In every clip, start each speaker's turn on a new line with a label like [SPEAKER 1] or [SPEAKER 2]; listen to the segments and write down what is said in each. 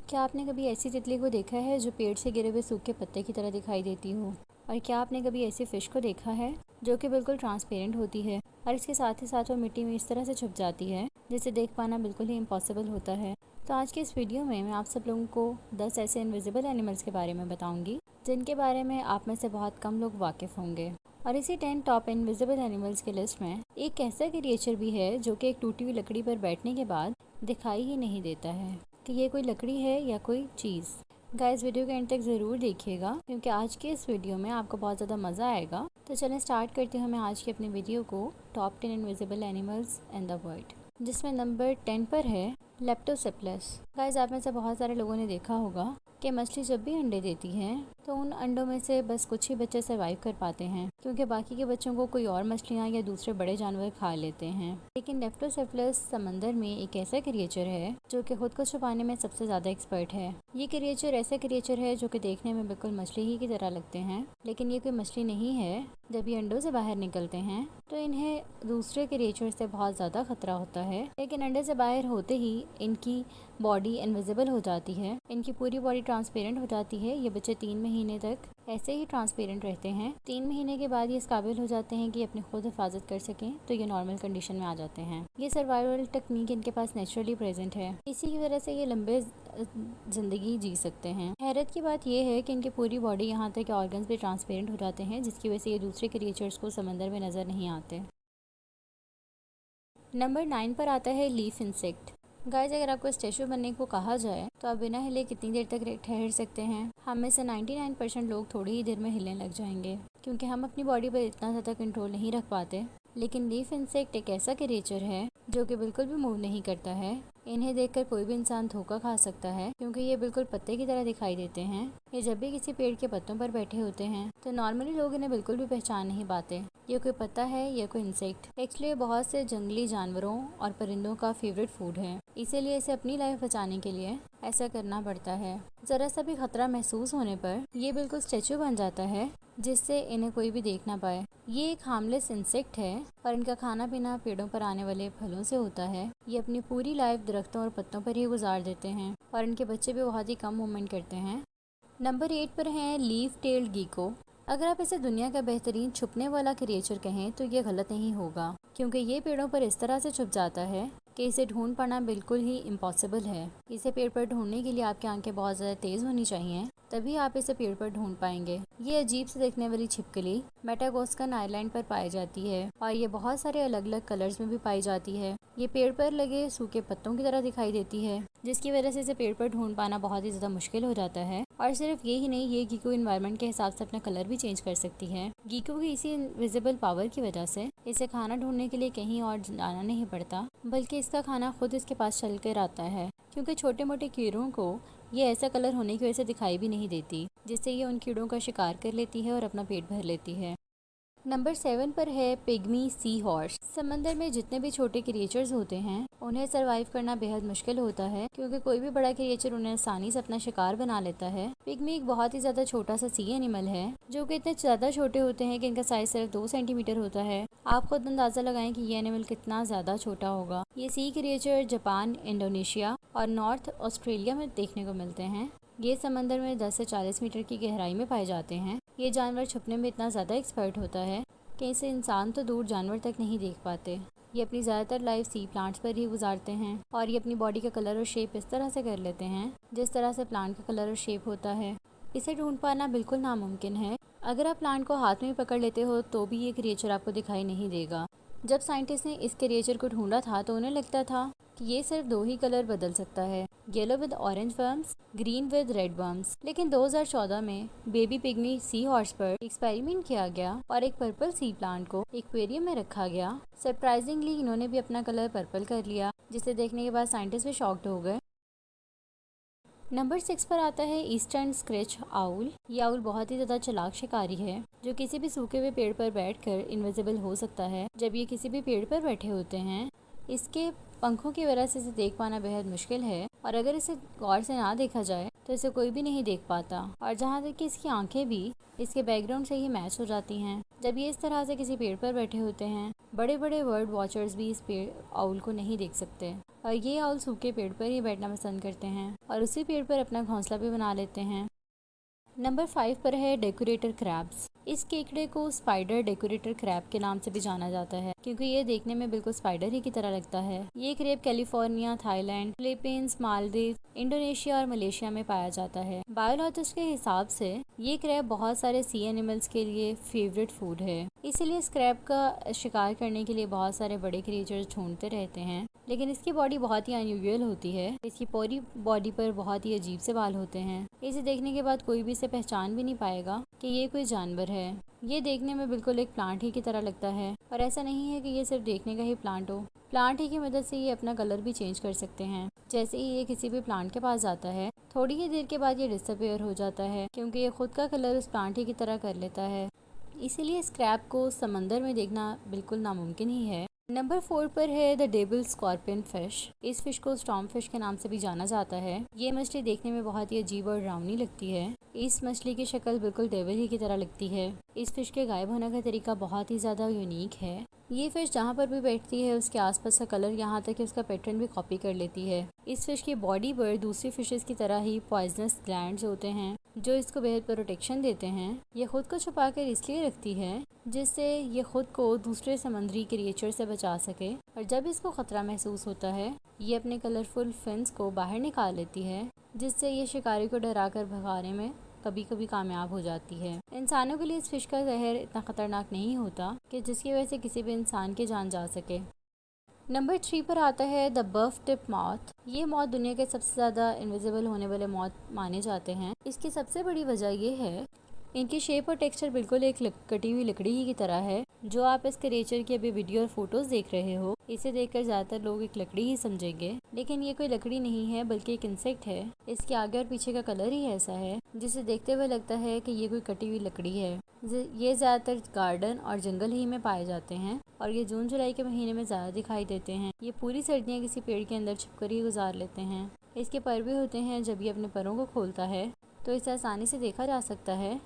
[SPEAKER 1] क्या आपने कभी ऐसी तितली को देखा है जो पेड़ से गिरे हुए सूखे पत्ते की तरह दिखाई देती हो? और क्या आपने कभी ऐसी फ़िश को देखा है जो कि बिल्कुल ट्रांसपेरेंट होती है और इसके साथ ही साथ वो मिट्टी में इस तरह से छुप जाती है जिसे देख पाना बिल्कुल ही इम्पॉसिबल होता है। तो आज के इस वीडियो में मैं आप सब लोगों को 10 ऐसे इनविजिबल एनिमल्स के बारे में बताऊंगी जिनके बारे में आप में से बहुत कम लोग वाकिफ़ होंगे। और इसी 10 टॉप इनविजिबल एनिमल्स की लिस्ट में एक ऐसा क्रिएचर भी है जो कि एक टूटी हुई लकड़ी पर बैठने के बाद दिखाई ही नहीं देता है कि ये कोई लकड़ी है या कोई चीज़। गाइस, वीडियो के एंड तक ज़रूर देखिएगा क्योंकि आज के इस वीडियो में आपको बहुत ज़्यादा मज़ा आएगा। तो चलें स्टार्ट करते हैं मैं आज की अपनी वीडियो को top 10 invisible animals in the world, जिसमें नंबर 10 पर है लेप्टोसेप्लस। गाइस, आप में से बहुत सारे लोगों ने देखा होगा कि मछली जब भी अंडे देती है तो उन अंडों में से बस कुछ ही बच्चे सर्वाइव कर पाते हैं क्योंकि बाकी के बच्चों को कोई और मछलियाँ या दूसरे बड़े जानवर खा लेते हैं। लेकिन लेप्टोसेप्लस समंदर में एक ऐसा क्रिएचर है जो कि खुद को छुपाने में सबसे ज़्यादा एक्सपर्ट है। ये क्रिएचर ऐसा क्रिएचर है जो कि देखने में बिल्कुल मछली ही की तरह लगते हैं, लेकिन ये कोई मछली नहीं है। जब ये अंडों से बाहर निकलते हैं तो इन्हें दूसरे क्रिएचर से बहुत ज़्यादा खतरा होता है, लेकिन अंडे से बाहर होते ही इनकी बॉडी इनविजिबल हो जाती है, इनकी पूरी बॉडी ट्रांसपेरेंट हो जाती है। ये बच्चे 3 महीने तक ऐसे ही ट्रांसपेरेंट रहते हैं। 3 महीने के बाद ये इस काबिल हो जाते हैं कि अपनी खुद हिफाजत कर सकें, तो ये नॉर्मल कंडीशन में आ जाते हैं। ये सर्वाइवल टेक्निक इनके पास नेचुरली प्रेजेंट है, इसी की वजह से ये लंबे ज़िंदगी जी सकते हैं। हैरत की बात यह है कि इनकी पूरी बॉडी यहाँ तक ऑर्गन्स भी ट्रांसपेरेंट हो जाते हैं, जिसकी वजह से ये दूसरे क्रिएचर्स को समंदर में नज़र नहीं आते। नंबर 9 पर आता है लीफ इंसेक्ट। गाइस, अगर आपको स्टैचू बनने को कहा जाए तो आप बिना हिले कितनी देर तक ठहर सकते हैं? हम में से 99% लोग थोड़ी ही देर में हिलने लग जाएंगे क्योंकि हम अपनी बॉडी पर इतना ज़्यादा कंट्रोल नहीं रख पाते। लेकिन लीफ इंसेक्ट एक ऐसा क्रिएचर है जो कि बिल्कुल भी मूव नहीं करता है। इन्हें देखकर कोई भी इंसान धोखा खा सकता है क्योंकि ये बिल्कुल पत्ते की तरह दिखाई देते हैं। ये जब भी किसी पेड़ के पत्तों पर बैठे होते हैं तो नॉर्मली लोग इन्हें बिल्कुल भी पहचान नहीं पाते ये कोई पत्ता है या कोई इंसेक्ट। एक्चुअली बहुत से जंगली जानवरों और परिंदों का फेवरेट फूड है, इसीलिए इसे अपनी लाइफ बचाने के लिए ऐसा करना पड़ता है। जरा सा भी खतरा महसूस होने पर ये बिल्कुल स्टैचू बन जाता है जिससे इन्हें कोई भी देख ना पाए। ये एक हार्मलेस इंसेक्ट है और इनका खाना पीना पेड़ों पर आने वाले फलों से होता है। ये अपनी पूरी लाइफ दरख्तों और पत्तों पर ही गुजार देते हैं और इनके बच्चे भी बहुत ही कम मूवमेंट करते हैं। नंबर 8 पर है लीफ टेल्ड गीको। अगर आप इसे दुनिया का बेहतरीन छुपने वाला क्रिएचर कहें तो ये गलत नहीं होगा क्योंकि ये पेड़ों पर इस तरह से छुप जाता है कि इसे ढूंढ पाना बिल्कुल ही इम्पॉसिबल है। इसे पेड़ पर ढूंढने के लिए आपकी आंखें बहुत ज़्यादा तेज़ होनी चाहिए, तभी आप इसे पेड़ पर ढूंढ पाएंगे। ये अजीब से दिखने वाली छिपकली मेडागास्कर आइलैंड पर पाई जाती है और ये बहुत सारे अलग अलग कलर्स में भी पाई जाती है। ये पेड़ पर लगे सूखे पत्तों की तरह दिखाई देती है, जिसकी वजह से इसे पेड़ पर ढूंढ पाना बहुत ही ज़्यादा मुश्किल हो जाता है। और सिर्फ ये ही नहीं, ये गीको इन्वायरमेंट के हिसाब से अपना कलर भी चेंज कर सकती है। गीको की इसी इनविजिबल पावर की वजह से इसे खाना ढूंढने के लिए कहीं और जाना नहीं पड़ता, बल्कि इसका खाना खुद इसके पास चल कर आता है क्योंकि छोटे मोटे कीड़ों को ये ऐसा कलर होने की वजह से दिखाई भी नहीं देती, जिससे ये उन कीड़ों का शिकार कर लेती है और अपना पेट भर लेती है। नंबर 7 पर है पिग्मी सी हॉर्स। समंदर में जितने भी छोटे क्रिएचर्स होते हैं उन्हें सरवाइव करना बेहद मुश्किल होता है क्योंकि कोई भी बड़ा क्रिएचर उन्हें आसानी से अपना शिकार बना लेता है। पिग्मी एक बहुत ही ज्यादा छोटा सा सी एनिमल है जो कि इतने ज्यादा छोटे होते हैं कि इनका साइज सिर्फ 2 सेंटीमीटर होता है। आप खुद अंदाजा लगाएं कि ये एनिमल कितना ज्यादा छोटा होगा। ये सी क्रिएचर जापान, इंडोनेशिया और नॉर्थ ऑस्ट्रेलिया में देखने को मिलते हैं। ये समंदर में 10 से 40 मीटर की गहराई में पाए जाते हैं। ये जानवर छुपने में इतना ज़्यादा एक्सपर्ट होता है कि इसे इंसान तो दूर जानवर तक नहीं देख पाते। ये अपनी ज़्यादातर लाइफ सी प्लांट्स पर ही गुजारते हैं और ये अपनी बॉडी का कलर और शेप इस तरह से कर लेते हैं जिस तरह से प्लांट का कलर और शेप होता है। इसे ढूंढ पाना बिल्कुल नामुमकिन है। अगर आप प्लांट को हाथ में पकड़ लेते हो तो भी ये क्रिएचर आपको दिखाई नहीं देगा। जब साइंटिस्ट ने इस क्रिएचर को ढूंढा था तो उन्हें लगता था कि ये सिर्फ 2 ही कलर बदल सकता है, yellow with orange worms, green with red worms. लेकिन 2014 में बेबी पिग्मी सी हॉर्स पर एक्सपेरिमेंट किया गया और एक पर्पल सी प्लांट को एक्वेरियम में रखा गया। सरप्राइजिंगली इन्होंने भी अपना कलर पर्पल कर लिया, जिसे देखने के बाद साइंटिस्ट भी शॉक्ड हो गए। नंबर 6 पर आता है ईस्टर्न स्क्रेच आउल। ये आउल बहुत ही ज़्यादा चालाक शिकारी है जो किसी भी सूखे हुए पेड़ पर बैठकर इनविजिबल हो सकता है। जब ये किसी भी पेड़ पर बैठे होते हैं इसके पंखों की वजह से इसे देख पाना बेहद मुश्किल है और अगर इसे गौर से ना देखा जाए तो इसे कोई भी नहीं देख पाता। और जहाँ तक कि इसकी आंखें भी इसके बैकग्राउंड से ही मैच हो जाती हैं। जब ये इस तरह से किसी पेड़ पर बैठे होते हैं बड़े बड़े बर्ड वॉचर्स भी इस पेड़ आउल को नहीं देख सकते और ये आउल सूखे पेड़ पर ही बैठना पसंद करते हैं और उसी पेड़ पर अपना घोंसला भी बना लेते हैं। नंबर 5 पर है डेकोरेटर क्रैब्स। इस केकड़े को स्पाइडर डेकोरेटर क्रैब के नाम से भी जाना जाता है क्योंकि ये देखने में बिल्कुल स्पाइडर ही की तरह लगता है। ये crab California, Thailand, Philippines, Maldives, Indonesia और मलेशिया में पाया जाता है। बायोलॉजिस्ट के हिसाब से ये क्रैब बहुत सारे सी एनिमल्स के लिए फेवरेट फूड है, इसीलिए इस क्रैब का शिकार करने के लिए बहुत सारे बड़े क्रिएचर्स ढूंढते रहते हैं। लेकिन इसकी बॉडी बहुत ही अनयूजुअल होती है। इसकी पूरी बॉडी पर बहुत ही अजीब से बाल होते हैं। इसे देखने के बाद कोई भी इसे पहचान भी नहीं पाएगा कि ये कोई जानवर है। ये देखने में बिल्कुल एक प्लांट ही की तरह लगता है और ऐसा नहीं है कि ये सिर्फ देखने का ही प्लांट हो। प्लांट ही की मदद से ये अपना कलर भी चेंज कर सकते हैं। जैसे ही ये किसी भी प्लांट के पास जाता है, थोड़ी ही देर के बाद ये डिसअपीयर हो जाता है क्योंकि ये खुद का कलर उस प्लांट ही की तरह कर लेता है। इसीलिए इस क्रैब को समंदर में देखना बिल्कुल नामुमकिन ही है। नंबर 4 पर है द डेविल स्कॉर्पियन फिश। इस फिश को स्टॉर्म फिश के नाम से भी जाना जाता है। ये मछली देखने में बहुत ही अजीब और डरावनी लगती है। इस मछली की शक्ल बिल्कुल डेविल ही की तरह लगती है। इस फिश के गायब होने का तरीका बहुत ही ज्यादा यूनिक है। ये फिश जहाँ पर भी बैठती है उसके आसपास का कलर यहाँ तक कि उसका पैटर्न भी कॉपी कर लेती है। इस फिश की बॉडी पर दूसरी फिशेस की तरह ही पॉइजनस ग्लैंड्स होते हैं जो इसको बेहद प्रोटेक्शन देते हैं। ये खुद को छुपा कर इसलिए रखती है जिससे ये खुद को दूसरे समुद्री क्रिएचर से बचा सके और जब इसको खतरा महसूस होता है ये अपने कलरफुल फिन्स को बाहर निकाल लेती है जिससे ये शिकारी को डरा कर भगाने में कभी कभी कामयाब हो जाती है। इंसानों के लिए इस फिश का जहर इतना खतरनाक नहीं होता कि जिसकी वजह से किसी भी इंसान की जान जा सके। नंबर 3 पर आता है द बफ टिप मॉथ। ये मॉथ दुनिया के सबसे ज़्यादा इनविजिबल होने वाले मॉथ माने जाते हैं। इसकी सबसे बड़ी वजह ये है इनकी शेप और टेक्सचर बिल्कुल एक कटी हुई लकड़ी ही की तरह है। जो आप इस क्रिएचर की अभी वीडियो और फोटोज देख रहे हो, इसे देखकर ज्यादातर लोग एक लकड़ी ही समझेंगे, लेकिन ये कोई लकड़ी नहीं है बल्कि एक इंसेक्ट है। इसके आगे और पीछे का कलर ही ऐसा है जिसे देखते हुए लगता है कि ये कोई कटी हुई लकड़ी है। ये ज्यादातर गार्डन और जंगल ही में पाए जाते हैं और ये जून जुलाई के महीने में ज्यादा दिखाई देते हैं। ये पूरी सर्दियाँ किसी पेड़ के अंदर छुपकर ही गुजार लेते हैं। इसके पर भी होते हैं, जब ये अपने परों को खोलता है तो इसे आसानी से देखा जा सकता है।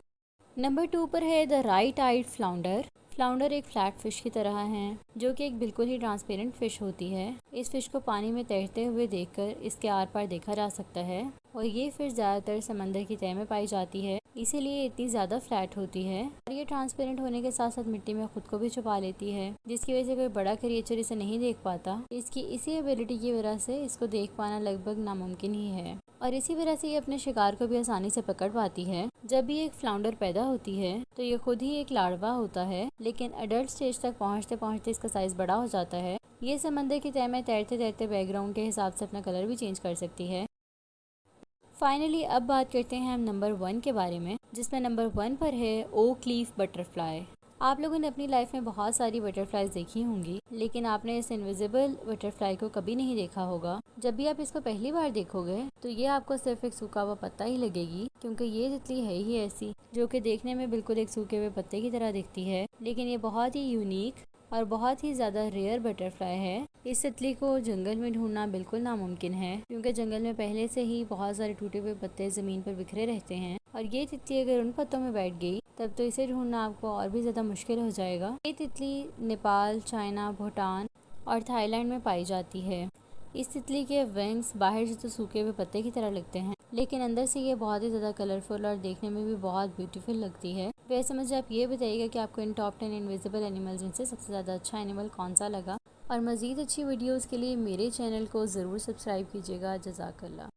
[SPEAKER 1] नंबर 2 पर है the right eyed flounder. Flounder एक फ्लैट फिश की तरह है जो कि एक बिल्कुल ही ट्रांसपेरेंट फिश होती है। इस फिश को पानी में तैरते हुए देखकर इसके आर पार देखा जा सकता है और ये फिश ज्यादातर समंदर की तह में पाई जाती है, इसीलिए इतनी ज्यादा फ्लैट होती है और ये ट्रांसपेरेंट होने के साथ साथ मिट्टी में खुद को भी छुपा लेती है जिसकी वजह से कोई बड़ा क्रिएचर इसे नहीं देख पाता। इसकी इसी एबिलिटी की वजह से इसको देख पाना लगभग नामुमकिन ही है और इसी वजह से ये अपने शिकार को भी आसानी से पकड़ पाती है। जब भी एक फ्लाउंडर पैदा होती है तो ये खुद ही एक लार्वा होता है, लेकिन अडल्ट स्टेज तक पहुंचते पहुंचते इसका साइज बड़ा हो जाता है। ये समंदर की तह में तैरते तैरते बैकग्राउंड के हिसाब से अपना कलर भी चेंज कर सकती है। फाइनली अब बात करते हैं हम नंबर 1 के बारे में, जिसमें नंबर 1 पर है ओक लीफ बटरफ्लाई। आप लोगों ने अपनी लाइफ में बहुत सारी बटरफ्लाईज देखी होंगी, लेकिन आपने इस इनविजिबल बटरफ्लाई को कभी नहीं देखा होगा। जब भी आप इसको पहली बार देखोगे तो ये आपको सिर्फ एक सूखा हुआ पत्ता ही लगेगी, क्योंकि ये तितली है ही ऐसी जो कि देखने में बिल्कुल एक सूखे हुए पत्ते की तरह दिखती है। लेकिन ये बहुत ही यूनिक और बहुत ही ज़्यादा रेयर बटरफ्लाई है। इस तितली को जंगल में ढूंढना बिल्कुल नामुमकिन है, क्योंकि जंगल में पहले से ही बहुत सारे टूटे हुए पत्ते ज़मीन पर बिखरे रहते हैं और ये तितली अगर उन पत्तों में बैठ गई तब तो इसे ढूंढना आपको और भी ज़्यादा मुश्किल हो जाएगा। ये तितली नेपाल, चाइना, भूटान और थाईलैंड में पाई जाती है। इस तितली के विंग्स बाहर से तो सूखे हुए पत्ते की तरह लगते हैं, लेकिन अंदर से ये बहुत ही ज़्यादा कलरफुल और देखने में भी बहुत ब्यूटीफुल लगती है। वैसे मुझे आप ये बताइएगा कि आपको इन टॉप 10 इनविजिबल एनिमल्स में से सबसे ज़्यादा अच्छा एनिमल कौन सा लगा, और मज़ीद अच्छी वीडियोज़ के लिए मेरे चैनल को ज़रूर सब्सक्राइब कीजिएगा। जज़ाकल्लाह।